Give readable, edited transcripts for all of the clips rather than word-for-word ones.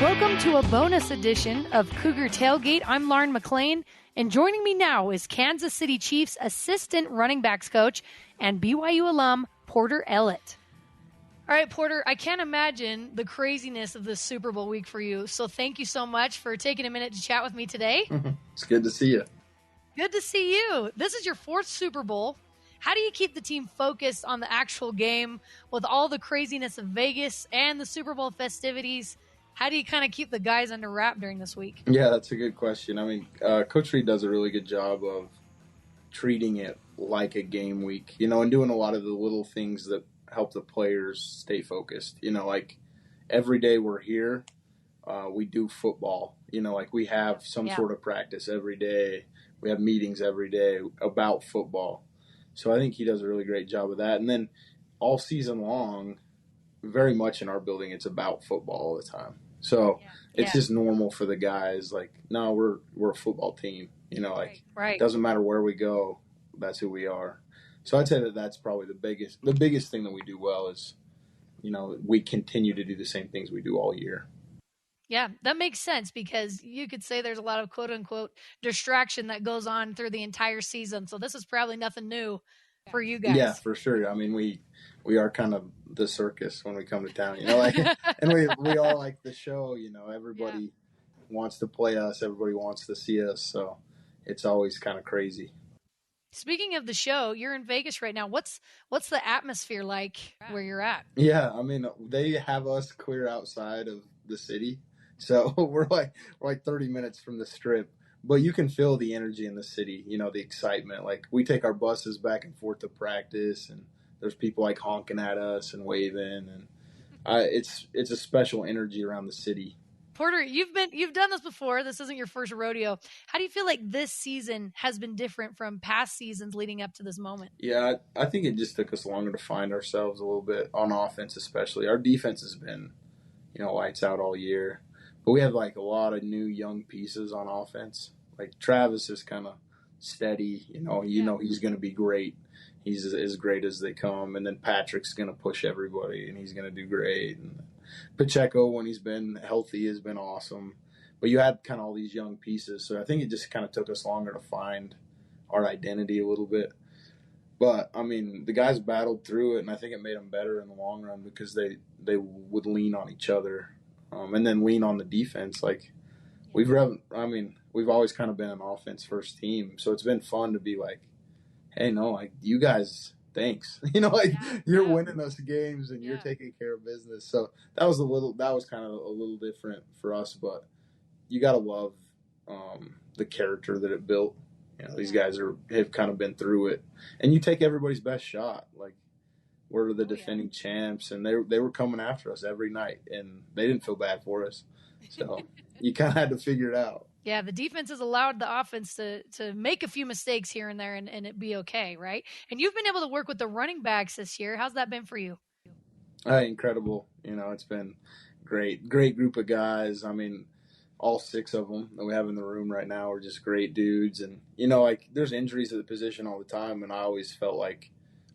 Welcome to a bonus edition of Cougar Tailgate. I'm Lauren McClain, and joining me now is Kansas City Chiefs assistant running backs coach and BYU alum Porter Ellett. All right, Porter, I can't imagine the craziness of this Super Bowl week for you, so thank you so much for taking a minute to chat with me today. It's good to see you. Good to see you. This is your fourth Super Bowl. How do you keep the team focused on the actual game with all the craziness of Vegas and the Super Bowl festivities? How do you kind of keep the guys under wrap during this week? Yeah, that's a good question. I mean, Coach Reed does a really good job of treating it like a game week, and doing a lot of the little things that help the players stay focused. Like every day we're here, we do football. Like we have some sort of practice every day. We have meetings every day about football. So I think he does a really great job of that. And then all season long, very much in our building, it's about football all the time. So it's just normal for the guys. Like, no, we're a football team. It doesn't matter where we go. That's who we are. So I'd say that's probably the biggest thing that we do well is, we continue to do the same things we do all year. Yeah, that makes sense because you could say there's a lot of quote unquote distraction that goes on through the entire season. So this is probably nothing new for you guys. Yeah, for sure. I mean, we are kind of the circus when we come to town, and we all like the show, everybody wants to play us. Everybody wants to see us. So it's always kind of crazy. Speaking of the show, you're in Vegas right now. What's the atmosphere like where you're at? Yeah, I mean, they have us clear outside of the city. So we're like 30 minutes from the Strip. But you can feel the energy in the city, the excitement. Like we take our buses back and forth to practice, and there's people like honking at us and waving, and it's a special energy around the city. Porter, you've done this before. This isn't your first rodeo. How do you feel like this season has been different from past seasons leading up to this moment? Yeah, I think it just took us longer to find ourselves a little bit on offense, especially. Our defense has been, lights out all year. But we have like a lot of new young pieces on offense. Like Travis is kind of steady, he's going to be great. He's as great as they come. And then Patrick's going to push everybody, and he's going to do great. And Pacheco, when he's been healthy, has been awesome. But you had kind of all these young pieces. So I think it just kind of took us longer to find our identity a little bit. But, I mean, the guys battled through it, and I think it made them better in the long run because they would lean on each other. And then lean on the defense. Like we've always kind of been an offense first team, so it's been fun to be like, hey, no, like you guys, thanks, you're winning us games and you're taking care of business. So that was kind of a little different for us, but you got to love the character that it built. These guys have kind of been through it, and you take everybody's best shot. Like, we're the defending champs, and they were coming after us every night, and they didn't feel bad for us. So you kind of had to figure it out. Yeah, the defense has allowed the offense to make a few mistakes here and there and it be okay, right? And you've been able to work with the running backs this year. How's that been for you? Incredible. It's been great. Great group of guys. I mean, all 6 of them that we have in the room right now are just great dudes. And, there's injuries at the position all the time, and I always felt like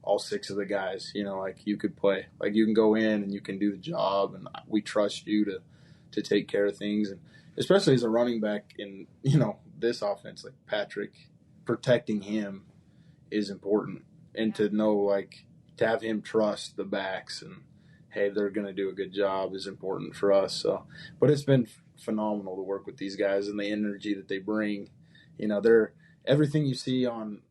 all 6 of the guys, you could play. Like you can go in and you can do the job, and we trust you to take care of things. And especially as a running back in, this offense, like Patrick, protecting him is important. And to know, to have him trust the backs and, hey, they're going to do a good job is important for us. So, but it's been phenomenal to work with these guys and the energy that they bring. They're everything you see on,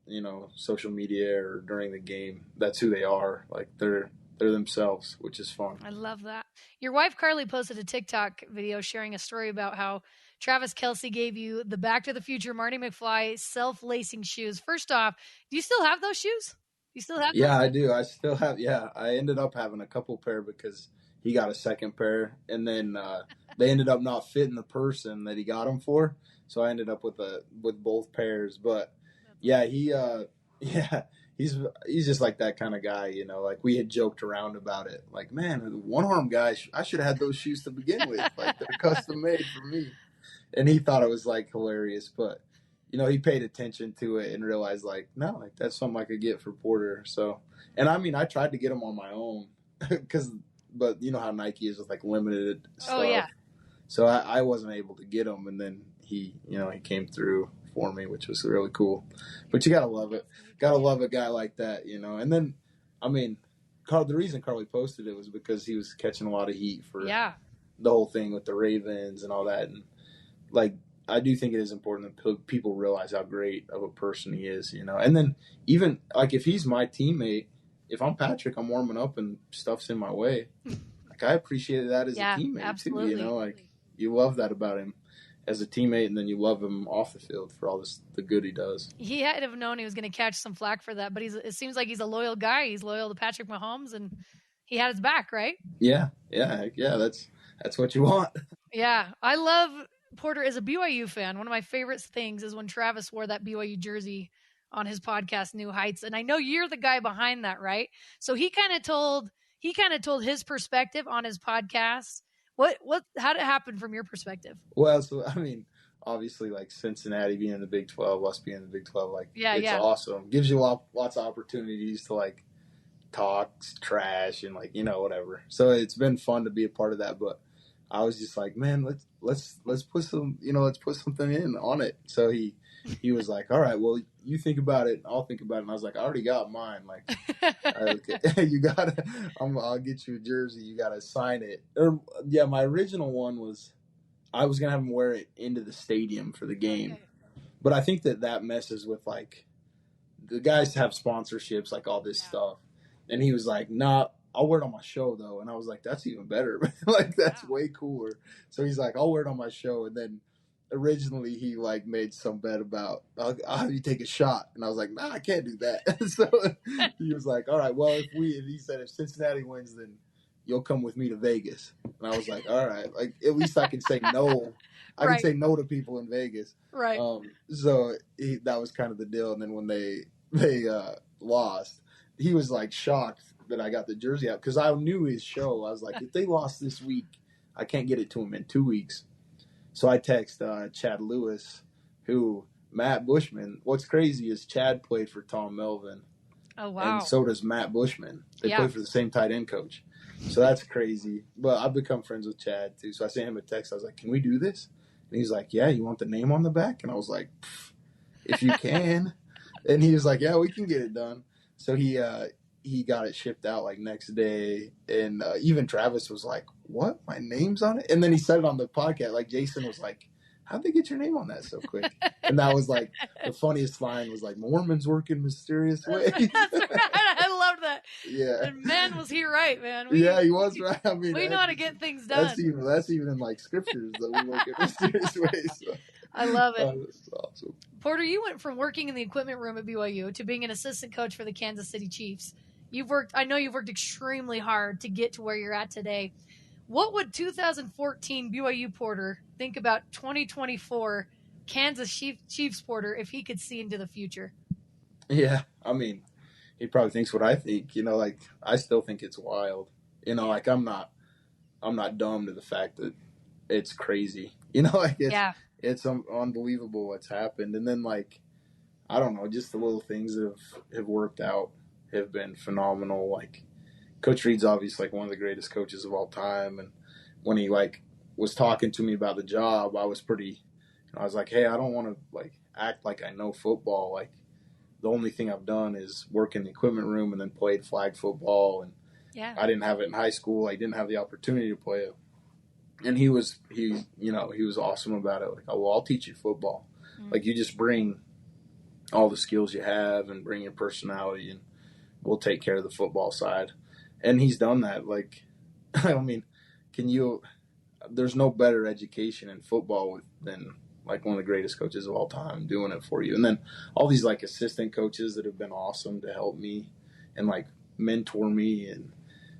social media or during the game, that's who they are. Like they're themselves, which is fun. I love that. Your wife, Carly, posted a TikTok video sharing a story about how Travis Kelce gave you the Back to the Future Marty McFly self-lacing shoes. First off, do you still have those shoes? You still have those? Yeah, I do. I still have. Yeah, I ended up having a couple pair because he got a second pair, and then they ended up not fitting the person that he got them for. So I ended up with both pairs. But yeah, he's just like that kind of guy, like we had joked around about it. Like, man, the one-arm guy, I should have had those shoes to begin with. Like, they're custom made for me. And he thought it was hilarious, but he paid attention to it and realized no, that's something I could get for Porter. So, and I mean, I tried to get them on my own but you know how Nike is with limited stuff. Oh yeah. So I wasn't able to get him, and then he came through for me, which was really cool. But you gotta love it. Gotta love a guy like that, And then, I mean, the reason Carly posted it was because he was catching a lot of heat for the whole thing with the Ravens and all that. And, like, I do think it is important that people realize how great of a person he is, And then even, like, if he's my teammate, if I'm Patrick, I'm warming up and stuff's in my way. Like, I appreciated that as a teammate, absolutely. too, Like, you love that about him as a teammate, and then you love him off the field for all the good he does. He had to have known he was going to catch some flack for that, but it seems like he's a loyal guy. He's loyal to Patrick Mahomes, and he had his back, right? Yeah. That's what you want. Yeah, I love Porter as a BYU fan. One of my favorite things is when Travis wore that BYU jersey on his podcast, New Heights, and I know you're the guy behind that, right? So he kind of told his perspective on his podcast. How did it happen from your perspective? Well, so I mean, obviously, like Cincinnati being in the Big 12, us being in the Big 12, like it's awesome. Gives you lots of opportunities to like talk trash and like whatever. So it's been fun to be a part of that. But I was just like, man, let's put some let's put something in on it. So he was like, all right, well, you think about it, I'll think about it. And I was like, I already got mine. Like, you gotta, I'll get you a jersey. You gotta sign it. Or yeah, my original one was, I was gonna have him wear it into the stadium for the game, but I think that messes with like the guys have sponsorships, like all this stuff. And he was like, nah, I'll wear it on my show though. And I was like, that's even better. Like that's way cooler. So he's like, I'll wear it on my show. And then originally he like made some bet about I'll have you take a shot, and I was like, nah, I can't do that. So he was like, all right, well, he said if Cincinnati wins, then you'll come with me to Vegas. And I was like, all right, like at least I can say no. I can say no to people in Vegas. Right. So that was kind of the deal. And then when they lost, he was like shocked that I got the jersey out because I knew his show. I was like, if they lost this week, I can't get it to him in 2 weeks. So I text Chad Lewis, who Matt Bushman. What's crazy is Chad played for Tom Melvin. Oh, wow. And so does Matt Bushman. They play for the same tight end coach. So that's crazy. But I've become friends with Chad, too. So I sent him a text. I was like, can we do this? And he's like, yeah, you want the name on the back? And I was like, if you can. And he was like, yeah, we can get it done. So he got it shipped out like next day. And even Travis was like, what? My name's on it? And then he said it on the podcast. Like Jason was like, how'd they get your name on that so quick? And that was like the funniest line was like, Mormons work in mysterious ways. That's right. I love that. Yeah. And man, was he right, man. He was right. I mean, we know how to get things done. That's even in like scriptures that we work in mysterious ways. So. I love it. That's awesome. Porter, you went from working in the equipment room at BYU to being an assistant coach for the Kansas City Chiefs. I know you've worked extremely hard to get to where you're at today. What would 2014 BYU Porter think about 2024 Kansas Chiefs Porter if he could see into the future? Yeah, I mean, he probably thinks what I think. Like I still think it's wild. Like I'm not dumb to the fact that it's crazy. Like it's unbelievable what's happened. And then like I don't know, just the little things that have worked out have been phenomenal. Like Coach Reed's obviously like one of the greatest coaches of all time. And when he like was talking to me about the job, I was pretty, I was like, hey, I don't want to like act like I know football. Like the only thing I've done is work in the equipment room and then played flag football. And I didn't have it in high school. I didn't have the opportunity to play it. And he was awesome about it. Like, oh, well, I'll teach you football. Mm-hmm. Like you just bring all the skills you have and bring your personality and we'll take care of the football side. And he's done that. Like, I mean, there's no better education in football than like one of the greatest coaches of all time doing it for you. And then all these like assistant coaches that have been awesome to help me and like mentor me and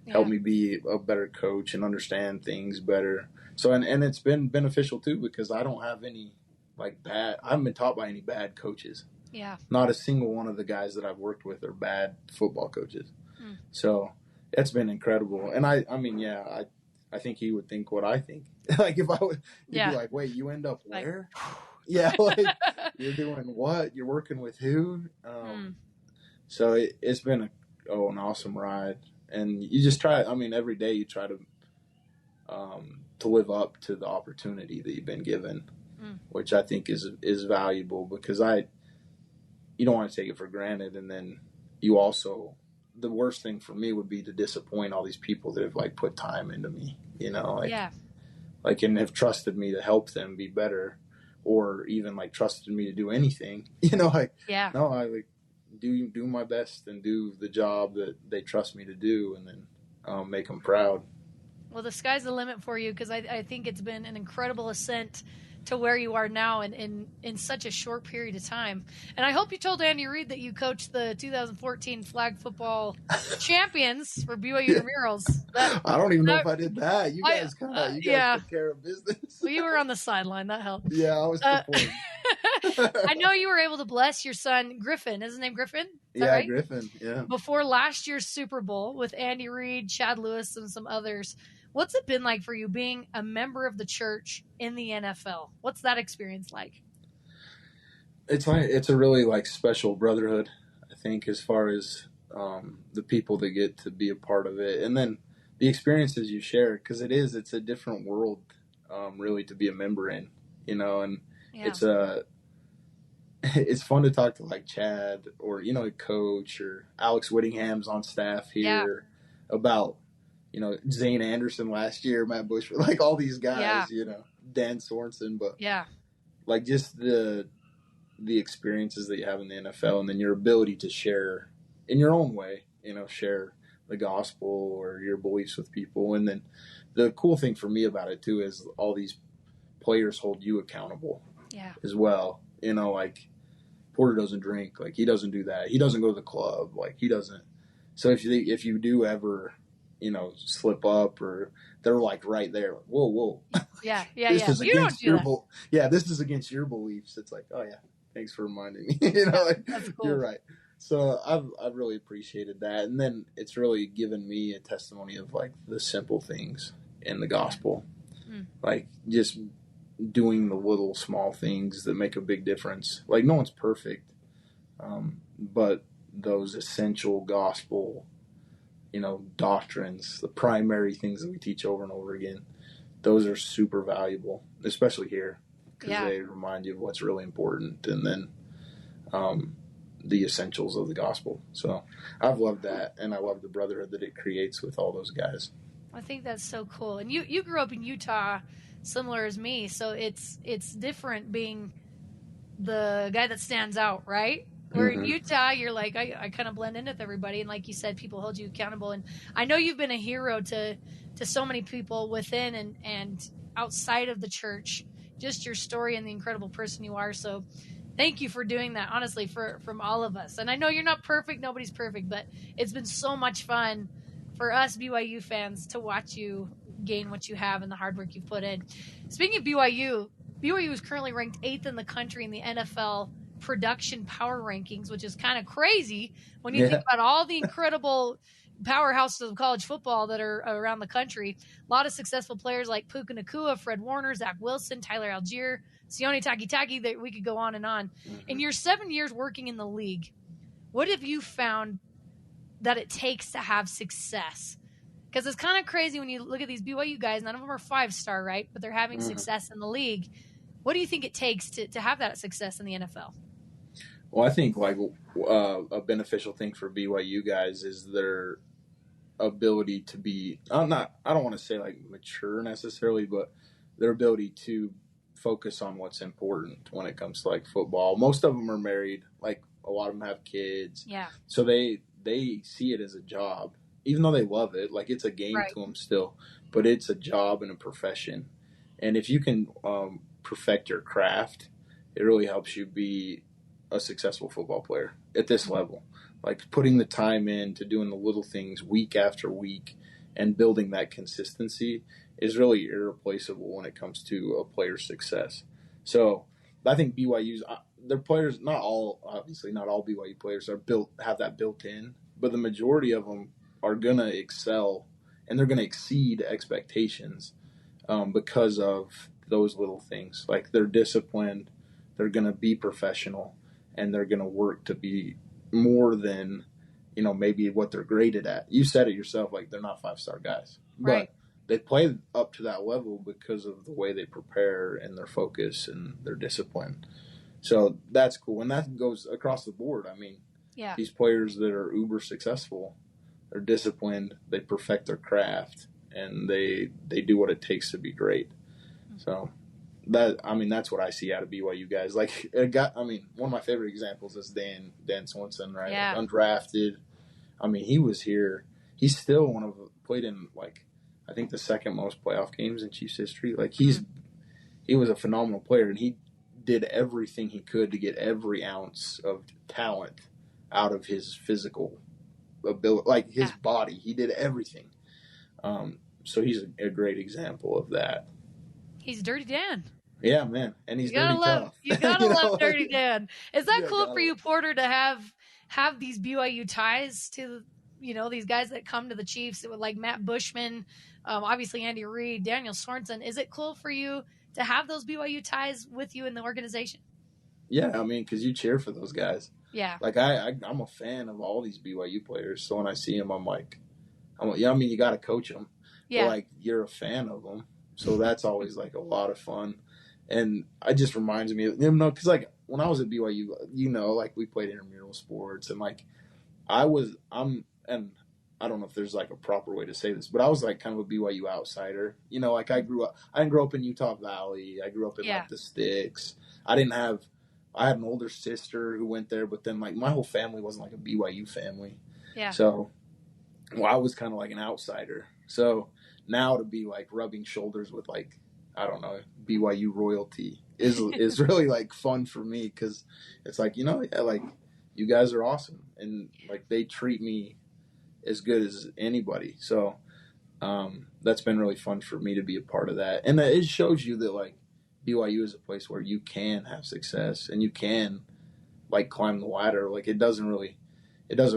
help me be a better coach and understand things better. So, and it's been beneficial too, because I don't have any I haven't been taught by any bad coaches. Yeah. Not a single one of the guys that I've worked with are bad football coaches. So it's been incredible. And I think he would think what I think. Like if I would, he'd be like, wait, you end up where? Yeah. Like you're doing what? You're working with who? So it's been an awesome ride. And you just try, every day you try to, to live up to the opportunity that you've been given, which I think is valuable, because you don't want to take it for granted. And then you also, the worst thing for me would be to disappoint all these people that have like put time into me, like, and have trusted me to help them be better, or even like trusted me to do anything, no, I like do my best and do the job that they trust me to do, and then make them proud. Well, the sky's the limit for you, because I think it's been an incredible ascent to where you are now in such a short period of time. And I hope you told Andy Reid that you coached the 2014 flag football champions for BYU Intramurals. I don't even know if I did that. You guys took care of business. Well, you were on the sideline. That helped. Yeah, I was supporting. I know you were able to bless your son, Griffin. Is his name Griffin? Yeah, right? Griffin, yeah. Before last year's Super Bowl with Andy Reid, Chad Lewis, and some others. What's it been like for you being a member of the church in the NFL? What's that experience like? It's a really like special brotherhood, I think, as far as the people that get to be a part of it, and then the experiences you share, because it's a different world, really, to be a member in, and it's fun to talk to like Chad or a coach, or Alex Whittingham's on staff here, about Zane Anderson last year, Matt Bush, like all these guys, Dan Sorensen, but like just the experiences that you have in the NFL, and then your ability to share in your own way, share the gospel or your beliefs with people. And then the cool thing for me about it too is all these players hold you accountable as well. Like Porter doesn't drink, like he doesn't do that. He doesn't go to the club, like he doesn't. So if you do ever slip up, or they're like right there, like, whoa. This is against this is against your beliefs. It's like, oh yeah, thanks for reminding me. That's cool. You're right. So I've really appreciated that. And then it's really given me a testimony of like the simple things in the gospel, like just doing the little small things that make a big difference. Like no one's perfect, but those essential gospel doctrines, the primary things that we teach over and over again, those are super valuable, especially here, because they remind you of what's really important, and then the essentials of the gospel. So I've loved that, and I love the brotherhood that it creates with all those guys. I think that's so cool. And you grew up in Utah, similar as me, so it's different being the guy that stands out, right? Where in Utah, you're like, I kind of blend in with everybody. And like you said, people hold you accountable. And I know you've been a hero to so many people within and outside of the church, just your story and the incredible person you are. So thank you for doing that, honestly, from all of us. And I know you're not perfect. Nobody's perfect. But it's been so much fun for us BYU fans to watch you gain what you have and the hard work you've put in. Speaking of BYU is currently ranked 8th in the country in the NFL production power rankings, which is kind of crazy when you think about all the incredible powerhouses of college football that are around the country. A lot of successful players like Puka Nacua, Fred Warner, Zach Wilson, Tyler Algier, Sione Takitaki, that we could go on and on. In your 7 years working in the league, what have you found that it takes to have success? Because it's kind of crazy when you look at these BYU guys, none of them are 5-star, right? But they're having success in the league. What do you think it takes to have that success in the NFL? Well, I think like a beneficial thing for BYU guys is their ability to be, I don't want to say like mature necessarily, but their ability to focus on what's important when it comes to like football. Most of them are married, like a lot of them have kids. Yeah. So they see it as a job, even though they love it. Like it's a game to them still, but it's a job and a profession. And if you can perfect your craft, it really helps you be a successful football player at this level. Like putting the time in to doing the little things week after week and building that consistency is really irreplaceable when it comes to a player's success. So I think BYU's, their players, obviously not all BYU players have that built in, but the majority of them are going to excel and they're going to exceed expectations because of those little things. Like they're disciplined, they're going to be professional, and they're going to work to be more than, maybe what they're graded at. You said it yourself, like they're not 5-star guys, but they play up to that level because of the way they prepare and their focus and their discipline. So that's cool. And that goes across the board. I mean, these players that are uber successful, they're disciplined, they perfect their craft, and they do what it takes to be great. So that's what I see out of BYU guys. Like, one of my favorite examples is Dan Swenson, right? Yeah. Undrafted. I mean, he was here. He's still played in, like, I think the second most playoff games in Chiefs history. Like, he was a phenomenal player, and he did everything he could to get every ounce of talent out of his physical ability, like his body. He did everything. So he's a great example of that. He's Dirty Dan. Yeah, man, and he's dirty tough. You gotta love Dirty Dan. Is that cool for you, Porter, to have these BYU ties to, these guys that come to the Chiefs, like Matt Bushman, obviously Andy Reid, Daniel Sorensen? Is it cool for you to have those BYU ties with you in the organization? Yeah, I mean, because you cheer for those guys. Yeah. Like, I'm a fan of all these BYU players, so when I see them, I'm like, you got to coach them. Yeah. But, like, you're a fan of them, so that's always, like, a lot of fun. And it just reminds me of, because, like, when I was at BYU, like, we played intramural sports, and, like, and I don't know if there's, like, a proper way to say this, but I was, like, kind of a BYU outsider. Like, I didn't grow up in Utah Valley. I grew up in, like, the sticks. I had an older sister who went there, but then, like, my whole family wasn't, like, a BYU family. Yeah. So, I was kind of like an outsider. So, now to be, like, rubbing shoulders with, like, I don't know, BYU royalty is really, like, fun for me, because it's like, like, you guys are awesome. And, like, they treat me as good as anybody. So, that's been really fun for me to be a part of that. And it shows you that, like, BYU is a place where you can have success and you can, like, climb the ladder. Like, it doesn't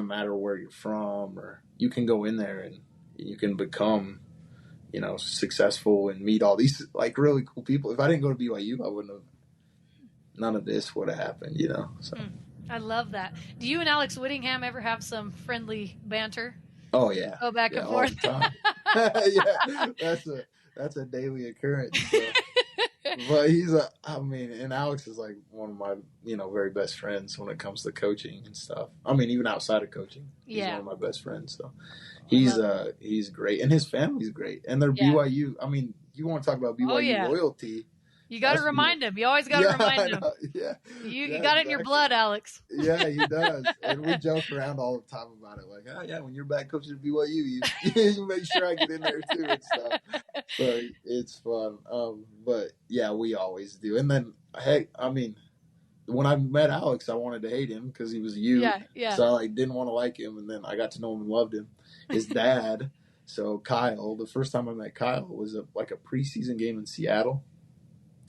matter where you're from, or you can go in there and you can become, successful and meet all these, like, really cool people. If I didn't go to BYU, none of this would have happened, So. I love that. Do you and Alex Whittingham ever have some friendly banter? Oh, yeah. Go back and forth. All the time. Yeah, that's a daily occurrence. So. But and Alex is, like, one of my, very best friends when it comes to coaching and stuff. I mean, even outside of coaching, he's one of my best friends. So he's great, and his family's great, and they're BYU. I mean, you want to talk about BYU loyalty? You got to remind him. You always got to remind him. Yeah, you got it in your blood, Alex. Yeah, he does, and we joke around all the time about it. Like, when you're back coaching at BYU, you make sure I get in there too and stuff. So it's fun. But yeah, we always do. And then, when I met Alex, I wanted to hate him because he was Yeah. So I didn't want to like him, and then I got to know him and loved him. His dad, so Kyle. The first time I met Kyle was a preseason game in Seattle.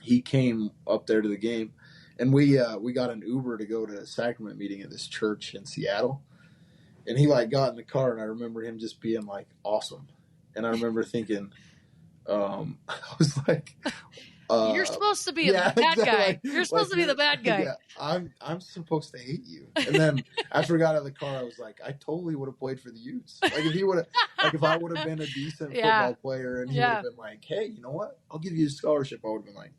He came up there to the game, and we got an Uber to go to a sacrament meeting at this church in Seattle. And he, like, got in the car, and I remember him just being, like, awesome. And I remember thinking, I was like, you're supposed to be the bad guy. You're supposed to be the bad guy. Yeah, I'm supposed to hate you. And then after I got out of the car, I was like, I totally would have played for the Utes. Like, if I would have been a decent football player, and he would have been like, hey, you know what? I'll give you a scholarship. I would have been like,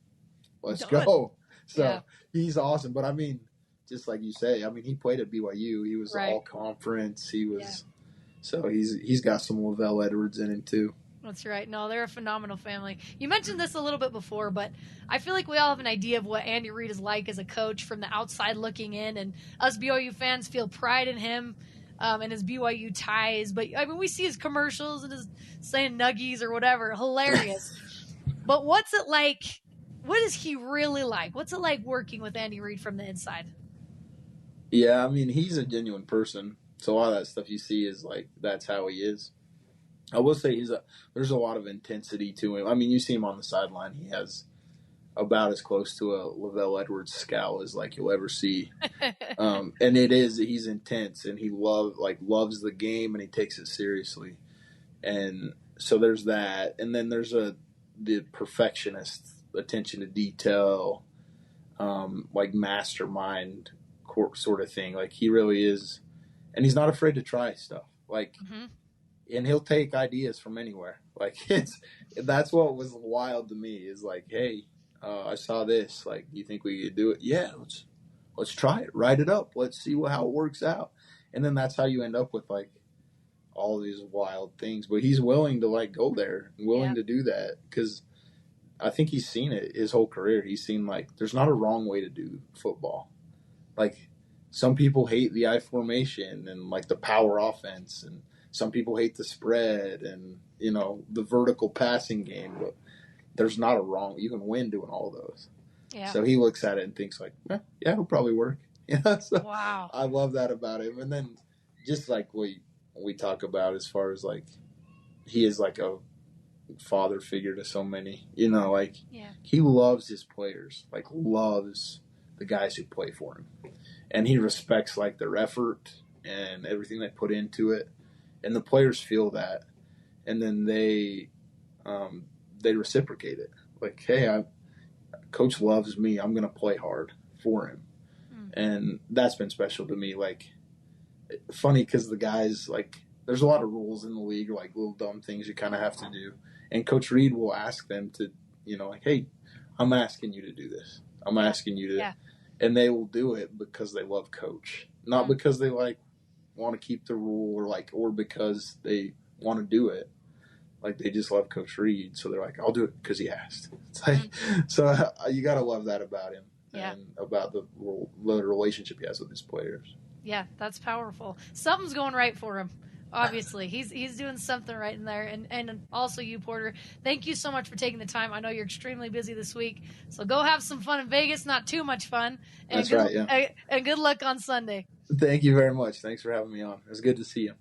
let's go. So he's awesome. But, I mean, just like you say, I mean, he played at BYU. He was all conference. He was so he's got some Lavelle Edwards in him too. That's right. No, they're a phenomenal family. You mentioned this a little bit before, but I feel like we all have an idea of what Andy Reid is like as a coach from the outside looking in, and us BYU fans feel pride in him and his BYU ties. But, I mean, we see his commercials and his saying nuggies or whatever. Hilarious. But what's it like? What is he really like? What's it like working with Andy Reid from the inside? Yeah, I mean, he's a genuine person. So a lot of that stuff you see is, like, that's how he is. I will say there's a lot of intensity to him. I mean, you see him on the sideline. He has about as close to a Lavelle Edwards scowl as, like, you'll ever see. And he's intense, and he loves the game, and he takes it seriously. And so there's that. And then there's the perfectionist attention to detail, like mastermind sort of thing. Like, he really is, and he's not afraid to try stuff. Like, and he'll take ideas from anywhere. Like that's what was wild to me is like, hey, I saw this. Like, do you think we could do it? Yeah, let's try it. Write it up. Let's see how it works out. And then that's how you end up with like all these wild things. But he's willing to like go there and willing to do that because I think he's seen it his whole career. He's seen like there's not a wrong way to do football. Like some people hate the I formation and like the power offense, and some people hate the spread and the vertical passing game. But there's not a wrong. You can win doing all those. Yeah. So he looks at it and thinks like, yeah, it'll probably work. So wow. I love that about him. And then just like we talk about as far as like he is like a father figure to so many. Like he loves his players, like loves the guys who play for him, and he respects like their effort and everything they put into it, and the players feel that, and then they reciprocate it. Like, hey, coach loves me. I'm gonna play hard for him, and that's been special to me. Like, funny because the guys like there's a lot of rules in the league, or like little dumb things you kind of have to do, and Coach Reed will ask them to, like, hey, I'm asking you to do this. I'm asking you to, and they will do it because they love Coach, not because they like want to keep the rule or because they want to do it. Like they just love Coach Reed, so they're like, I'll do it because he asked. It's like, so you got to love that about him and about the relationship he has with his players. Yeah, that's powerful. Something's going right for him. Obviously, he's doing something right in there. And also you, Porter, thank you so much for taking the time. I know you're extremely busy this week, so go have some fun in Vegas, not too much fun. And That's right, yeah. And good luck on Sunday. Thank you very much. Thanks for having me on. It was good to see you.